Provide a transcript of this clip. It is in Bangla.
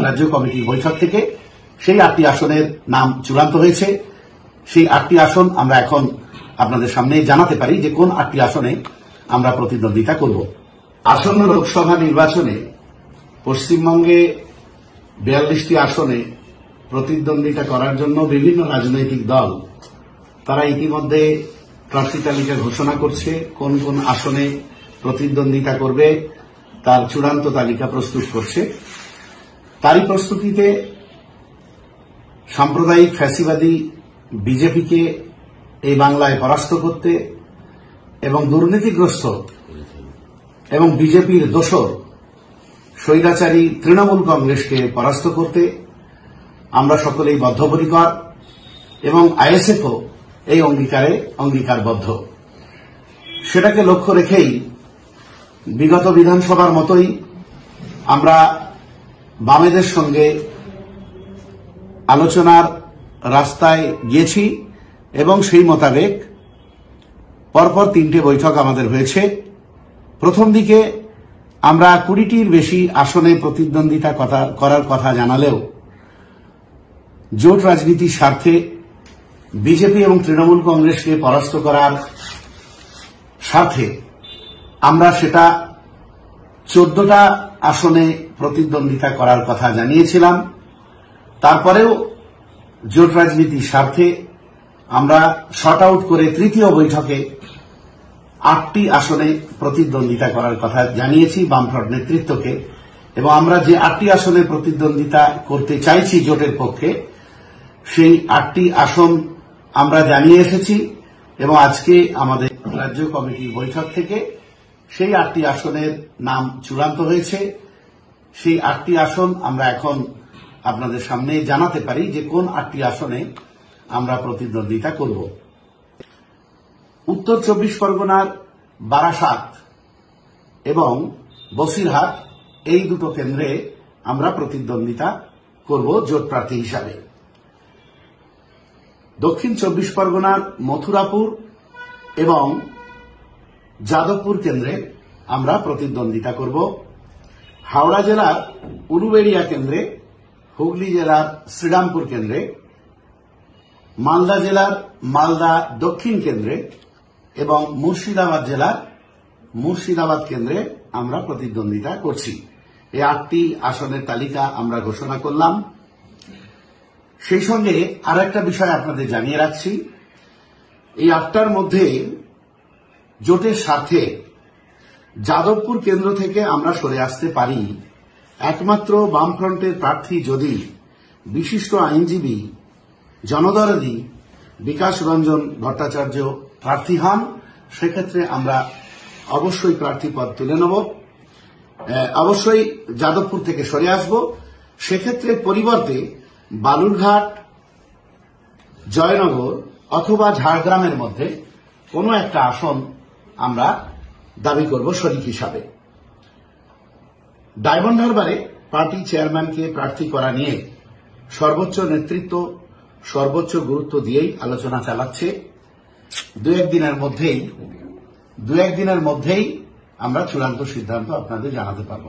রাজ্য কমিটির বৈঠক থেকে সেই 8টি আসনের নাম চূড়ান্ত হয়েছে। সেই 8টি আসন আমরা এখন আপনাদের সামনে জানাতে পারি যে কোন 8টি আসনে আমরা প্রতিদ্বন্দ্বিতা করব। আসন্ন লোকসভা নির্বাচনে পশ্চিমবঙ্গে 42টি আসনে প্রতিদ্বন্দ্বিতা করার জন্য বিভিন্ন রাজনৈতিক দল তারা ইতিমধ্যে প্রার্থী তালিকা ঘোষণা করছে, কোন কোন আসনে প্রতিদ্বন্দ্বিতা করবে তার চূড়ান্ত তালিকা প্রস্তুত করছে। তারই প্রস্তুতিতে সাম্প্রদায়িক ফ্যাসিবাদী বিজেপিকে এই বাংলায় পরাস্ত করতে এবং দুর্নীতিগ্রস্ত এবং বিজেপির দোসর স্বৈরাচারী তৃণমূল কংগ্রেসকে পরাস্ত করতে আমরা সকলেই বদ্ধপরিকর এবং আইএসএফও এই অঙ্গীকারে অঙ্গীকারবদ্ধ। সেটাকে লক্ষ্য রেখেই বিগত বিধানসভার মতোই আমরা বামেদের সঙ্গে আলোচনার রাস্তায় গিয়েছি এবং সেই মোতাবেক পরপর 3টে বৈঠক আমাদের হয়েছে। প্রথম দিকে আমরা 20টির বেশি আসনে প্রতিদ্বন্দ্বিতা করার কথা জানালেও জোট রাজনীতির স্বার্থে বিজেপি এবং তৃণমূল কংগ্রেসকে পরাস্ত করার স্বার্থে আমরা সেটা 14টা আসনে প্রতিদ্বন্দ্বিতা করার কথা জানিয়েছিলাম। তারপরেও জোট রাজনীতির স্বার্থে আমরা শর্ট আউট করে তৃতীয় বৈঠকে 8টি আসনে প্রতিদ্বন্দ্বিতা করার কথা জানিয়েছি বামফ্রন্ট নেতৃত্বকে, এবং আমরা যে 8টি আসনে প্রতিদ্বন্দ্বিতা করতে চাইছি জোটের পক্ষে সেই 8টি আসন আমরা জানিয়ে এসেছি এবং আজকে আমাদের রাজ্য কমিটির বৈঠক থেকে সেই 8টি আসনের নাম চূড়ান্ত হয়েছে। সেই 8টি আসন আমরা এখন আপনাদের সামনে জানাতে পারি যে কোন 8টি আসনে আমরা প্রতিদ্বন্দ্বিতা করব। উত্তর 24 পরগনার বারাসাত এবং বসিরহাট এই দুটো কেন্দ্রে আমরা প্রতিদ্বন্দ্বিতা করব জোট প্রার্থী হিসাবে। দক্ষিণ 24 পরগনার মথুরাপুর এবং যাদবপুর কেন্দ্রে আমরা প্রতিদ্বন্দ্বিতা করব। হাওড়া জেলার উলুবেড়িয়া কেন্দ্রে, হুগলি জেলার শ্রীরামপুর কেন্দ্রে, মালদা জেলার মালদা দক্ষিণ কেন্দ্রে এবং মুর্শিদাবাদ জেলার মুর্শিদাবাদ কেন্দ্রে আমরা প্রতিদ্বন্দ্বিতা করছি। এই 8টি আসনের তালিকা আমরা ঘোষণা করলাম। সেই সঙ্গে আর একটা বিষয় আপনাদের জানিয়ে রাখছি, এই 8টার মধ্যে জোটের স্বার্থে যাদবপুর কেন্দ্র থেকে আমরা সরে আসতে পারি একমাত্র বামফ্রন্টের প্রার্থী যদি বিশিষ্ট আইনজীবী জনদরদী বিকাশ রঞ্জন ভট্টাচার্য প্রার্থী হন। সেক্ষেত্রে আমরা অবশ্যই প্রার্থী পদ তুলে নেব, অবশ্যই যাদবপুর থেকে সরে আসব। সেক্ষেত্রে পরিবর্তে বালুরঘাট, জয়নগর অথবা ঝাড়গ্রামের মধ্যে কোনো একটা আসন আমরা দাবি করব শরিক হিসাবে। ডায়মন্ড হারবারে পার্টি চেয়ারম্যানকে প্রার্থী করা নিয়ে সর্বোচ্চ নেতৃত্ব সর্বোচ্চ গুরুত্ব দিয়েই আলোচনা চালাচ্ছে। দু এক দিনের মধ্যেই আমরা চূড়ান্ত সিদ্ধান্ত আপনাদের জানাতে পারব।